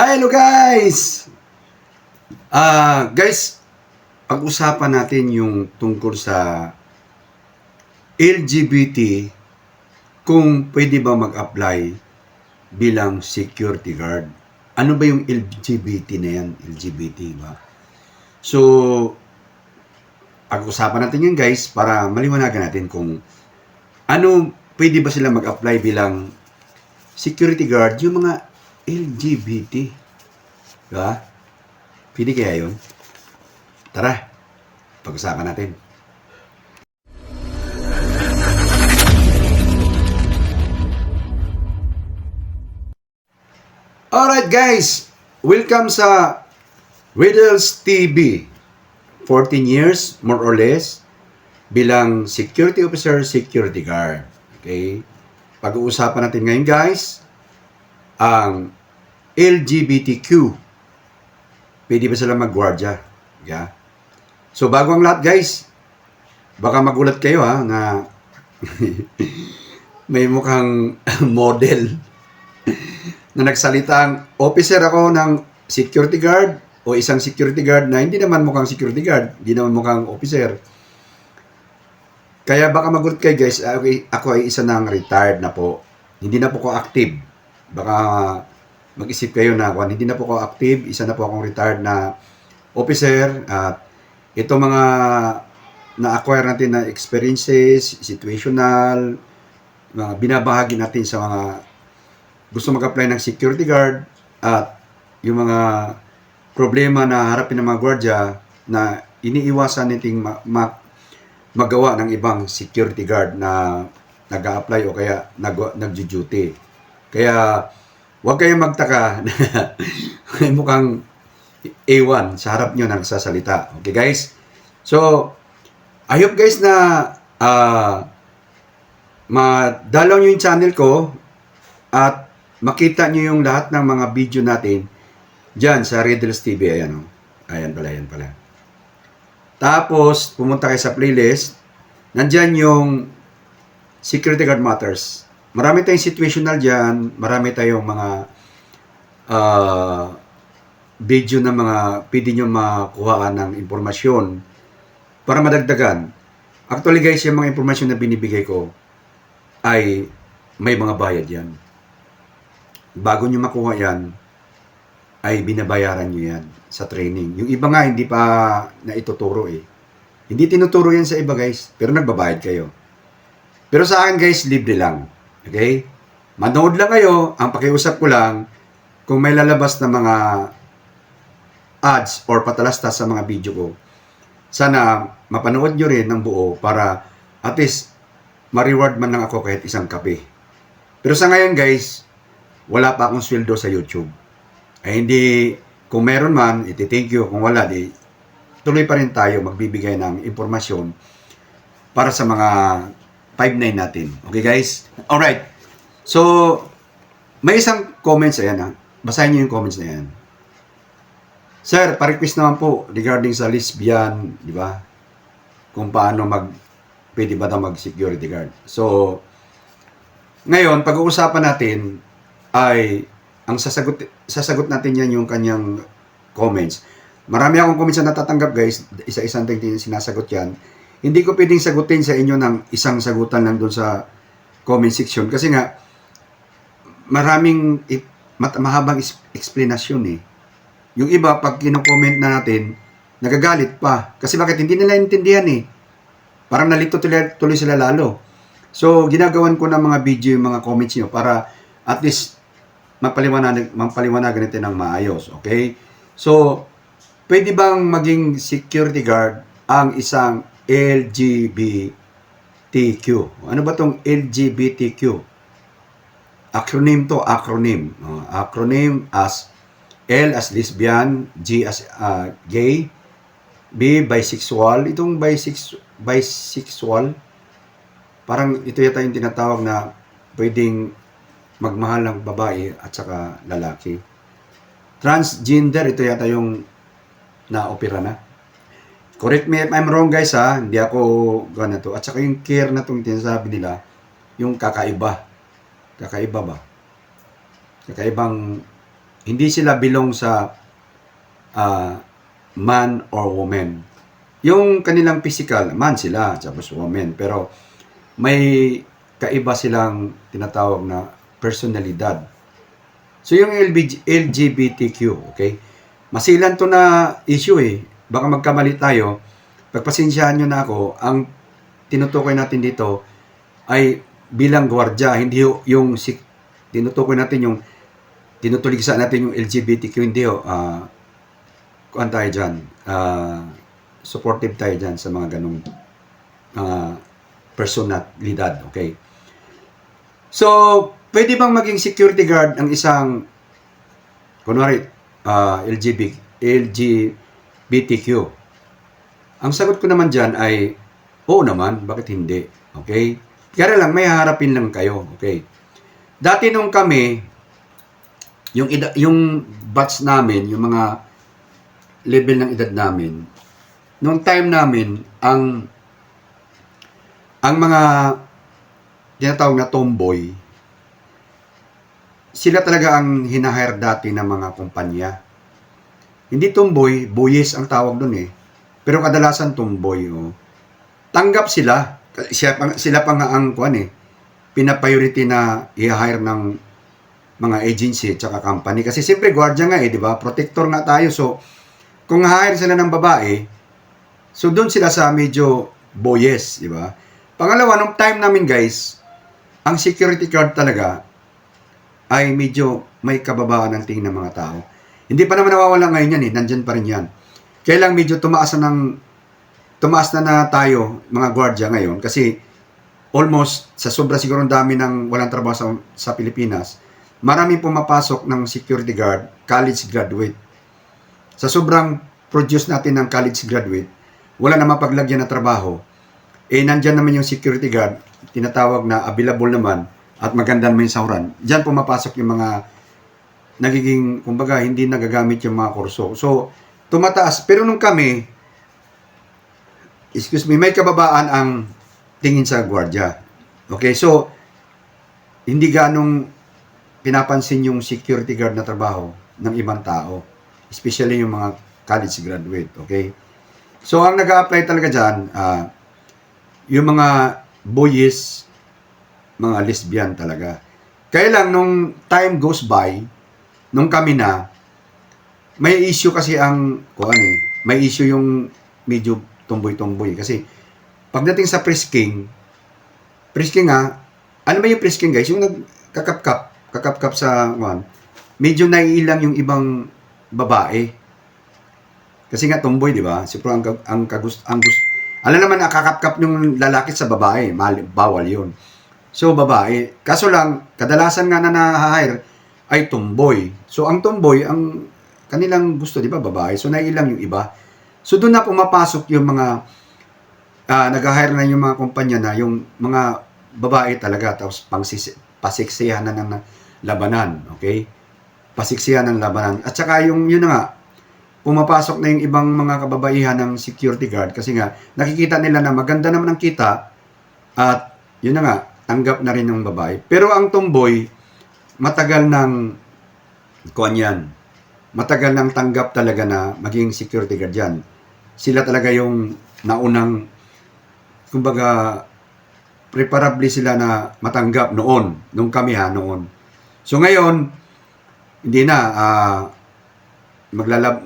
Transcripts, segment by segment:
Hello guys! Guys, pag-usapan natin yung tungkol sa LGBT kung pwede ba mag-apply bilang security guard. Ano ba yung LGBT na yan? LGBT ba? So, pag-usapan natin yun guys para maliwanagan natin kung ano, pwede ba sila mag-apply bilang security guard yung mga LGBT. Diba? Pwede kaya yun? Tara, pag-usapan natin. Alright guys, welcome sa Riddles TV. 14 years, more or less, bilang security officer, security guard. Okay? Pag-uusapan natin ngayon guys, ang LGBTQ. Pwede ba sila mag-guardia? Yeah. So, bago ang lahat guys, baka magulat kayo na may mukhang model na nagsalitang officer ako ng security guard o isang security guard na hindi naman mukhang security guard, hindi naman mukhang officer. Kaya baka magulat kayo guys, ako ay isa ng retired na po. Hindi na po ko active. Baka mag-isip kayo na hindi na po ako active, isa na po akong retired na officer. At ito mga na-acquire natin na experiences, situational, mga binabahagi natin sa mga gusto mag-apply ng security guard at yung mga problema na harapin ng mga gwardiya na iniiwasan nating magawa ng ibang security guard na nag-a-apply o kaya nag-duty. Kaya huwag kayong magtaka na may mukhang A1 sa harap nyo na nagsasalita. Okay guys? So, I hope guys na madalaw nyo yung channel ko at makita nyo yung lahat ng mga video natin dyan sa Riddles TV. Ayan o. Ayan pala. Tapos, pumunta kayo sa playlist. Nandyan yung Security Guard Matters. Marami tayong situational dyan. Marami tayong mga video na mga pwede nyo makuhaan ng impormasyon para madagdagan. Actually guys, yung mga impormasyon na binibigay ko ay may mga bayad yan. Bago nyo makuha yan, ay binabayaran nyo yan sa training. Yung iba nga, hindi pa na ituturo eh. Hindi tinuturo yan sa iba guys, pero nagbabayad kayo. Pero sa akin guys, libre lang. Okay? Manood lang kayo, ang pakiusap ko lang, kung may lalabas na mga ads or patalastas sa mga video ko, sana mapanood nyo rin ng buo para at least ma-reward man lang ako kahit isang kape. Pero sa ngayon guys, wala pa akong sweldo sa YouTube. Ay hindi, kung meron man, iti-thank you. Kung wala, di tuloy pa rin tayo magbibigay ng impormasyon para sa mga 5-9 natin. Okay guys? Alright. So, may isang comments, ayan basahin niyo yung comments na yan. Sir, pa-request naman po regarding sa lesbian, di ba? Kung paano pwede ba na mag-security guard. So, ngayon, pag-uusapan natin ay ang sasagot natin yan yung kanyang comments. Marami akong comments na natatanggap guys, isa-isang sinasagot yan. Hindi ko pwedeng sagutin sa inyo ng isang sagutan lang doon sa comment section kasi nga maraming mahabang explanation eh. Yung iba pag kino-comment na natin, nagagalit pa kasi bakit hindi nila intindihan eh. Parang nalito tuloy sila lalo. So ginagawan ko ng mga video yung mga comments niyo para at least mapaliwanagan natin ng maayos. Okay? So pwede bang maging security guard ang isang LGBTQ? Ano ba tong LGBTQ? Acronym to, acronym. Acronym as L as lesbian, G as gay, B bisexual. Itong bisexual, parang ito yata yung tinatawag na pwedeng magmahal ng babae at saka lalaki. Transgender, ito yata yung na-opera na. Correct me if I'm wrong guys hindi ako gana to. At saka yung care na itong tinasabi nila, yung kakaiba. Kakaiba ba? Kakaibang hindi sila belong sa ah, man or woman. Yung kanilang physical, man sila, tapos woman. Pero may kaiba silang tinatawag na personalidad. So yung LGBTQ, okay? Masilan to na issue eh. Baka magkamali tayo. Pagpasensyahan nyo na ako, ang tinutukoy natin dito ay bilang gwardiya, hindi yung tinutukoy natin yung tinutuligsa natin yung LGBTQ, hindi kuan tayo dyan, supportive tayo dyan sa mga ganong personalidad, okay? So, pwede bang maging security guard ang isang, kunwari, LGBTQ? Ang sagot ko naman dyan ay, oo naman, bakit hindi? Okay? Kaya lang, may haharapin lang kayo, okay? Dati nung kami, yung batch namin, yung mga level ng edad namin, nung time namin, ang mga tinatawag na tomboy, sila talaga ang hinahire dati ng mga kumpanya. Hindi tomboy, boyes ang tawag doon eh. Pero kadalasan tomboy. Oh. Tanggap sila. Sila pa nga ang pina-priority na i-hire ng mga agency at saka company. Kasi siyempre, gwardiya nga eh, di ba? Protector nga tayo. So, kung hire sila ng babae, so doon sila sa medyo boyes, di ba? Pangalawa, nung time namin guys, ang security guard talaga ay medyo may kababaan ng tingin ng mga tao. Hindi pa naman nawawala ngayon yan eh, nandyan pa rin yan. Kaya lang medyo tumaas na tayo, mga gwardiya ngayon, kasi almost sa sobra siguro dami ng walang trabaho sa Pilipinas, maraming pumapasok ng security guard, college graduate. Sa sobrang produce natin ng college graduate, wala na mapaglagyan na trabaho, nandyan naman yung security guard, tinatawag na available naman, at maganda naman yung sahuran. Diyan pumapasok yung mga nagiging, kumbaga, hindi nagagamit yung mga kurso. So, tumataas. Pero nung kami, may kababaan ang tingin sa gwardiya. Okay, so, hindi ganong pinapansin yung security guard na trabaho ng ibang tao. Especially yung mga college graduate. Okay? So, ang nag-a-apply talaga dyan, yung mga boys, mga lesbian talaga. Kaya lang, nung time goes by, nung kami na, may issue kasi may issue yung medyo tomboy-tomboy. Kasi, pagdating sa frisking nga, ano ba yung frisking guys? Yung kakapkap sa, medyo naiilang yung ibang babae. Kasi nga tomboy, di ba? Siyempre, alam naman, nakakapkap yung lalaki sa babae, bawal yun. So, babae. Kaso lang, kadalasan nga na na-hire ay tomboy. So, ang tomboy, ang kanilang gusto, di ba, babae. So, naiilang yung iba. So, doon na pumapasok yung mga nag-hire na yung mga kumpanya na yung mga babae talaga. Tapos, pasiksihan na ng labanan. Okay? Pasiksihan ng labanan. At saka, yun na nga, pumapasok na yung ibang mga kababaihan ng security guard kasi nga, nakikita nila na maganda naman ang kita at yun na nga, tanggap na rin ng babae. Pero ang tomboy, matagal nang tanggap talaga na maging security guard yan. Sila talaga yung naunang, kumbaga, preparably sila na matanggap nung kami noon. So ngayon, hindi na,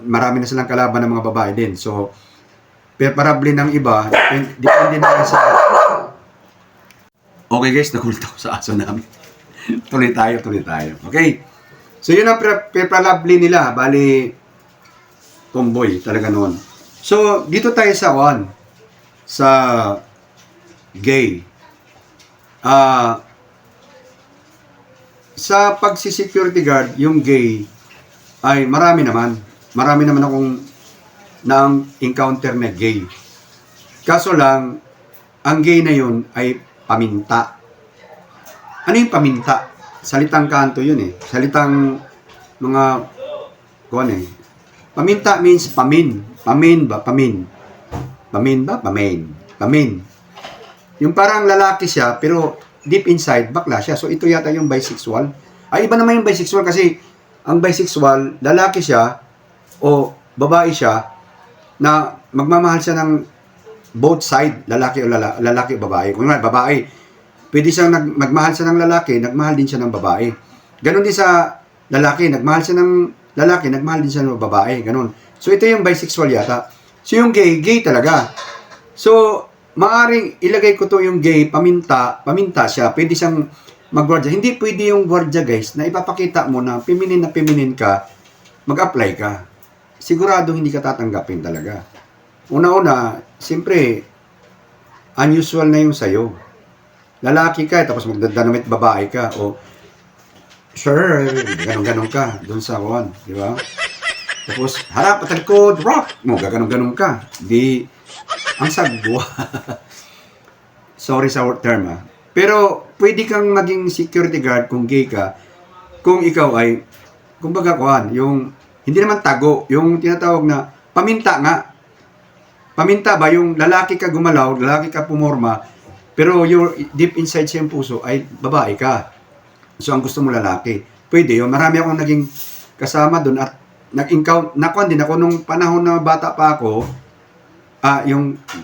marami na silang kalaban ng mga babae din. So, preparably ng iba, depende na sa... Okay guys, nakulta ko sa aso namin. tuloy tayo. Okay. So, yun ang preparably nila. Bali, tomboy talaga noon. So, dito tayo sa gay. Sa pagsi-security guard, yung gay, ay marami naman akong na-encounter na gay. Kaso lang, ang gay na yun ay paminta. Ano yung paminta? Salitang kanto yun eh. Salitang mga, paminta means pamin. Pamin ba? Pamin. Pamin ba? Pamin. Yung parang lalaki siya, pero deep inside, bakla siya. So ito yata yung bisexual. Ay, iba naman yung bisexual kasi ang bisexual, lalaki siya o babae siya na magmamahal siya ng both side, lalaki o lalaki o babae. Kung nga, babae, pwede siyang magmahal siya ng lalaki, nagmahal din siya ng babae. Ganon din sa lalaki, nagmahal siya ng lalaki, nagmahal din siya ng babae. Ganon. So, ito yung bisexual yata. So, yung gay talaga. So, maaring ilagay ko to yung gay, paminta siya, pwede siyang mag-guardia. Hindi pwede yung guardia, guys, na ipapakita mo na feminin ka, mag-apply ka. Sigurado hindi ka tatanggapin talaga. Una-una, siyempre, unusual na yung sayo. Lalaki ka, tapos magdadamit babae ka, o sure, ganun-ganun ka, doon sa one, di ba? Tapos, harap at likod, rock, mo, gaganong-ganong ka. Di, ang sagwa. Sorry sa term, Pero, pwede kang maging security guard kung gay ka, kung ikaw ay, kumbaga kuhan, yung, hindi naman tago, yung tinatawag na, paminta nga. Paminta ba, yung lalaki ka gumalaw, lalaki ka pumorma, pero your deep inside sa puso ay babae ka. So, ang gusto mo lalaki. Pwede yun. Marami akong naging kasama doon at nag-encounter, nakuha din ako nung panahon na bata pa ako,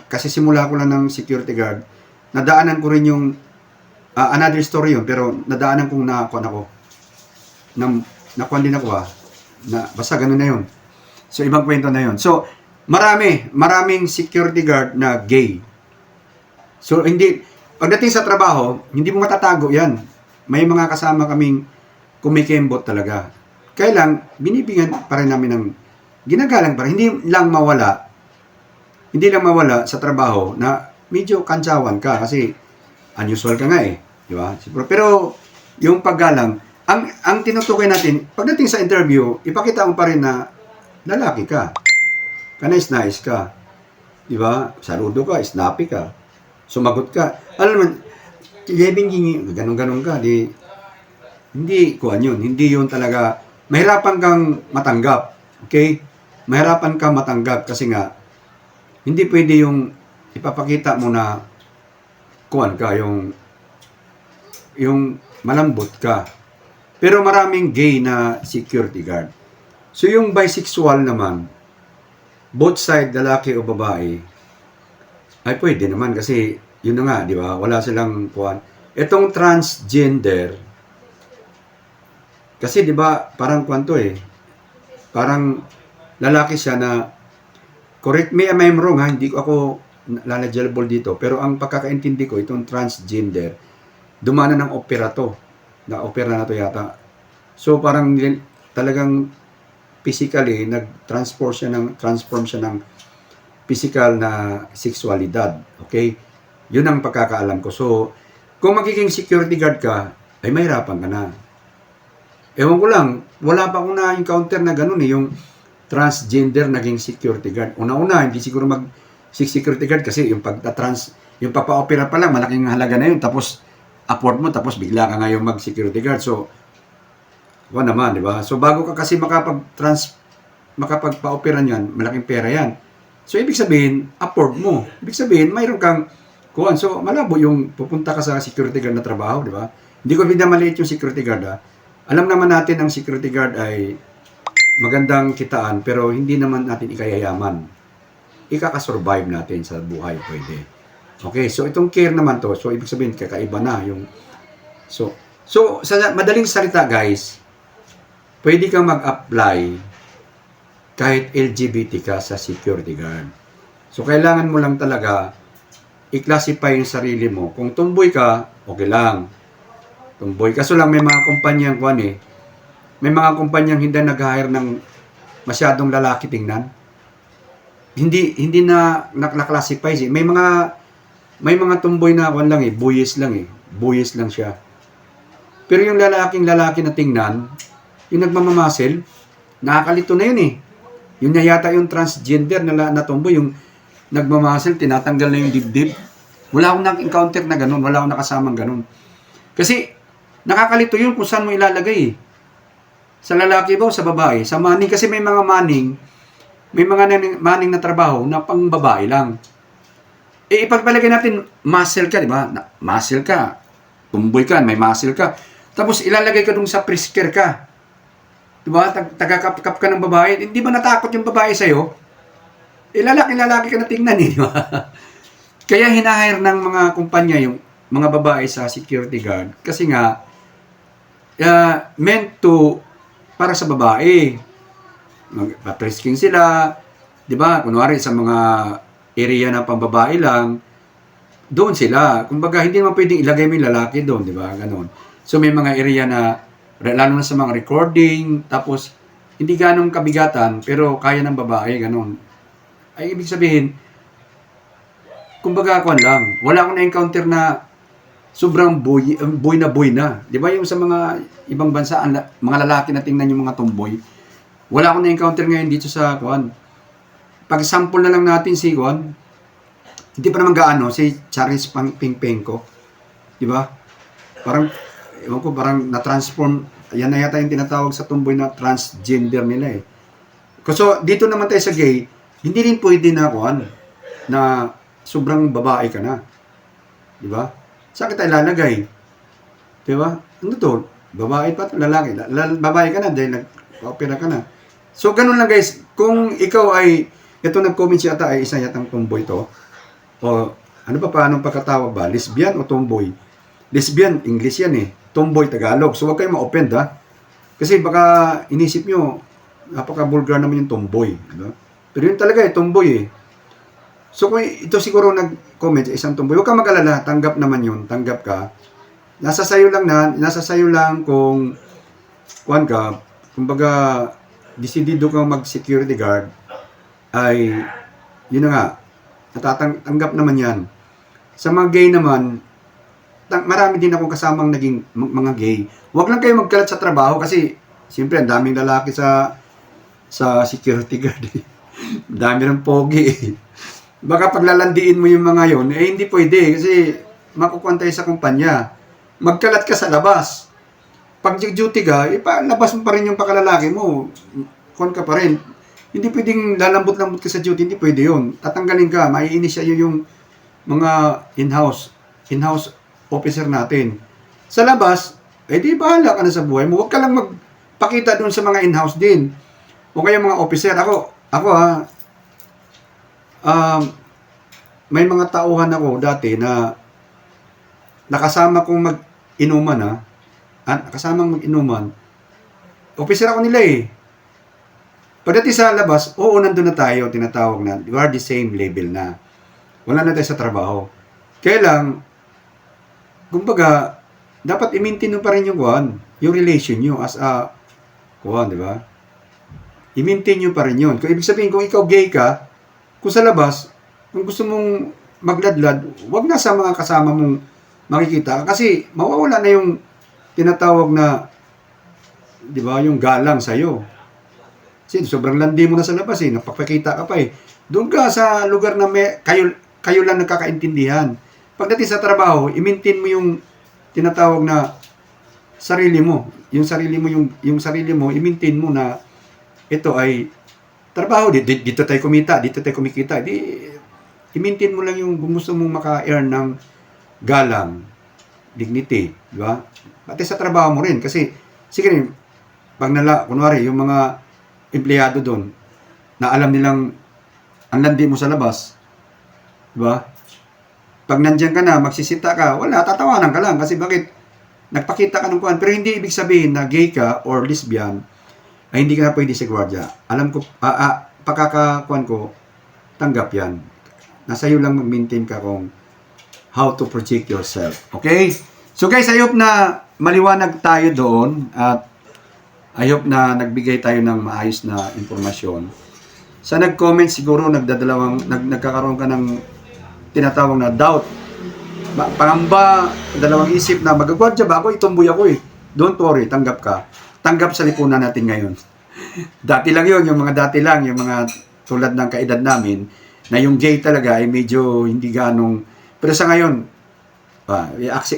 kasi simula ko lang ng security guard, nadaanan ko rin yung, another story yun, pero nadaanan kong nakuha ako. Nakuha din ako basta ganun na yun. So, ibang kwento na yun. So, maraming security guard na gay. So, pagdating sa trabaho, hindi mo matatago yan. May mga kasama kaming kumikembot talaga. Kaya lang, binibigyan pa rin namin ng ginagalang pa rin. Hindi lang mawala sa trabaho na medyo kantsawan ka kasi unusual ka nga di ba? Pero yung paggalang, ang tinutukoy natin, pagdating sa interview, ipakita mo pa rin na lalaki ka. Kanais-nais ka. Di ba? Saludo ka, snappy ka. Sumagot ka. Alam naman, ganun-ganun ka. Hindi yun talaga. Mahirapan kang matanggap. Okay? Mahirapan kang matanggap kasi nga, hindi pwede yung ipapakita mo na yung malambot ka. Pero maraming gay na security guard. So yung bisexual naman, both side, lalaki o babae, ay pwede naman kasi yun na nga, di ba? Wala silang kuwan. Itong transgender, kasi di ba parang kwanto parang lalaki siya na, correct me if I'm wrong hindi ko ako knowledgeable dito, pero ang pagkakaintindi ko, itong transgender, dumana ng opera to. Na-opera na to yata. So parang talagang physically, transform siya ng physical na sexualidad. Okay? Yun ang pagkakaalam ko. So, kung magiging security guard ka, ay mahirapan ka na. Ewan ko lang, wala pa akong na-encounter na ganun yung transgender naging security guard. Una-una, hindi siguro security guard kasi yung yung papa-opera pa lang, malaking halaga na yun. Tapos, afford mo, tapos bigla ka ngayon mag-security guard. So, naman, di ba? So, bago ka kasi makapagpa-opera niyan, malaking pera yan. So, ibig sabihin, afford mo. Ibig sabihin, mayroon kang kuhan. So, malabo yung pupunta ka sa security guard na trabaho, di ba? Hindi ko maliit yung security guard, Alam naman natin ang security guard ay magandang kitaan, pero hindi naman natin ikayayaman. Ikakasurvive natin sa buhay, pwede. Okay, so itong care naman to, so ibig sabihin, kakaiba na yung... So sa madaling salita, guys, pwede kang mag-apply kahit LGBT ka sa security guard. So, kailangan mo lang talaga i-classify yung sarili mo. Kung tomboy ka, okay lang. Tomboy. Kaso lang may mga kumpanyang may mga kumpanyang hindi nag-hire ng masyadong lalaki tingnan. Hindi na nakla-classify siya. May mga tomboy na buyis lang siya. Pero yung lalaki na tingnan, yung nagmamamasil, nakakalito na yun Yun na yata yung transgender na tomboy, yung nagmamasil, tinatanggal na yung dibdib. Wala akong na-encounter na ganun, wala akong nakasamang ganun. Kasi, nakakalito yun kung saan mo ilalagay Sa lalaki ba o sa babae? Sa maning, kasi may mga maning na trabaho na pang babae lang. Ipagpalagay natin, muscle ka, di ba? Muscle ka, tumboy ka, may muscle ka. Tapos ilalagay ka dun sa frisker ka. Diba? Tagakap-kap ka ng babae. Hindi ba natakot yung babae sa'yo? Lalaki ka na tingnan eh. Di ba? Kaya hinahire ng mga kumpanya yung mga babae sa security guard. Kasi nga, meant to, para sa babae. Mag-frisking sila. Di ba? Kunwari sa mga area na pambabae lang, doon sila. Kumbaga, hindi naman pwedeng ilagay mo yung lalaki doon. Di ba? Ganon. So, may mga area na lalo na sa mga recording, tapos hindi ganong kabigatan, pero kaya ng babae, ganon. Ay, ibig sabihin, kumbaga ako lang, wala akong na-encounter na sobrang boy na. Di ba yung sa mga ibang bansa, mga lalaki na tingnan yung mga tomboy, wala akong na-encounter ngayon dito sa Kuan. Pag-sample na lang natin si Kuan, hindi pa naman gaano, si Charis Pingpenko. Di ba? Parang, ewan ko, parang na-transform. Yan na yata yung tinatawag sa tomboy na transgender nila eh. So, dito naman tayo sa gay, hindi rin pwede na kuan na sobrang babae ka na. Di ba? Saan kita ilalagay? Di ba? Ano to? Babae pa? Lalaki? Babae ka na dahil nag-opera ka na. So, ganun lang guys. Kung ikaw ay, ito nag-comment siya ata ay isa yatang tomboy to. O, ano pa, paano pagkatawag ba? Lesbian o tomboy? Lesbian, English yan eh. Tomboy, Tagalog. So, huwag kayong ma-offend ha. Kasi baka inisip nyo, napaka-vulgar naman yung tomboy. Diba? Pero yun talaga eh, tomboy eh. So, kung ito siguro nag-comment, isang tomboy, huwag kang mag-alala, tanggap naman yun, tanggap ka. Nasa sayo lang kung, kuhan ka, kumbaga, desidido kang mag-security guard, ay, yun na nga, natatanggap naman yan. Sa mga gay naman, marami din akong kasamang naging mga gay. Huwag lang kayo magkalat sa trabaho kasi siyempre ang daming lalaki sa security guard. Dami ng pogi eh. Baka paglalandiin mo yung mga yon, eh hindi pwede kasi makukuha sa kumpanya. Magkalat ka sa labas. Pag duty ka, labas mo pa rin yung pakalalaki mo. Kuhan ka pa rin. Hindi pwedeng lalambot-lambot ka sa duty, hindi pwede yun. Tatanggalin ka, maiinis siya yung mga in-house officer natin. Sa labas, di bahala ka na sa buhay mo. Huwag ka lang magpakita doon sa mga in-house din. O kaya mga officer. Ako may mga tauhan ako dati na nakasama kong mag-inuman nakasamang mag-inuman. Officer ako nila eh. Pagdating sa labas, nandun na tayo, tinatawag na, we are the same level na. Wala na tayo sa trabaho. Kaya lang, kumbaga, dapat i-maintain mo pa rin yung relation nyo as a, di ba? I-maintain nyo pa rin yun. Kung ibig sabihin, kung ikaw gay ka, kung sa labas, kung gusto mong magladlad, wag na sa mga kasama mong makikita. Kasi, mawawala na yung tinatawag na, di ba, yung galang sa'yo. Kasi sobrang landi mo na sa labas eh, napapakita ka pa eh. Doon ka sa lugar na kayo lang nagkakaintindihan. Pagdating sa trabaho, i-maintain mo yung tinatawag na sarili mo. Yung sarili mo, i-maintain mo na ito ay trabaho. Dito tayo kumita, dito tayo kumikita. I-maintain mo lang yung gusto mong maka-earn ng galang, dignity, di ba? Pati sa trabaho mo rin. Kasi, sige rin, kunwari, yung mga empleyado doon, na alam nilang ang landi mo sa labas, di ba? Pag nandiyan ka na, magsisita ka, wala, tatawanan ka lang. Kasi bakit? Nagpakita ka ng kuhan. Pero hindi ibig sabihin na gay ka or lesbian, ay hindi ka na pwede sa gwardiya. Alam ko, pakakakuhan ko, tanggap yan. Nasa iyo lang mag-maintain ka kung how to project yourself. Okay? So guys, I hope na maliwanag tayo doon at I hope na nagbigay tayo ng maayos na impormasyon. Sa nag-comment siguro nagkakaroon ka ng tinatawag na doubt. Pangamba, dalawang isip na magagwadya ba ako? Itumboy ako eh. Don't worry, tanggap ka. Tanggap sa lipunan natin ngayon. Dati lang yun, yung mga tulad ng kaedad namin, na yung gay talaga ay medyo hindi ganong, pero sa ngayon,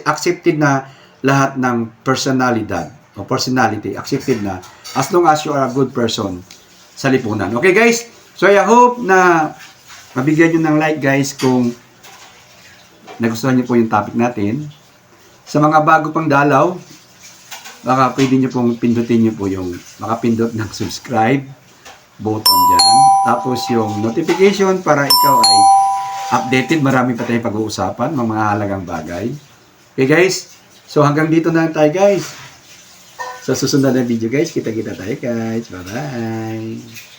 accepted na lahat ng personality, accepted na, as long as you are a good person sa lipunan. Okay guys? So I hope na mabigyan nyo ng like guys kung nagustuhan nyo po yung topic natin. Sa mga bago pang dalaw, baka pwede nyo pong pindutin nyo po yung makapindot ng subscribe button dyan. Tapos yung notification para ikaw ay updated. Marami pa tayong pag-uusapan, mga halagang bagay. Okay guys, so hanggang dito na lang tayo guys. Sa susunod na video guys, kita-kita tayo guys. Bye-bye!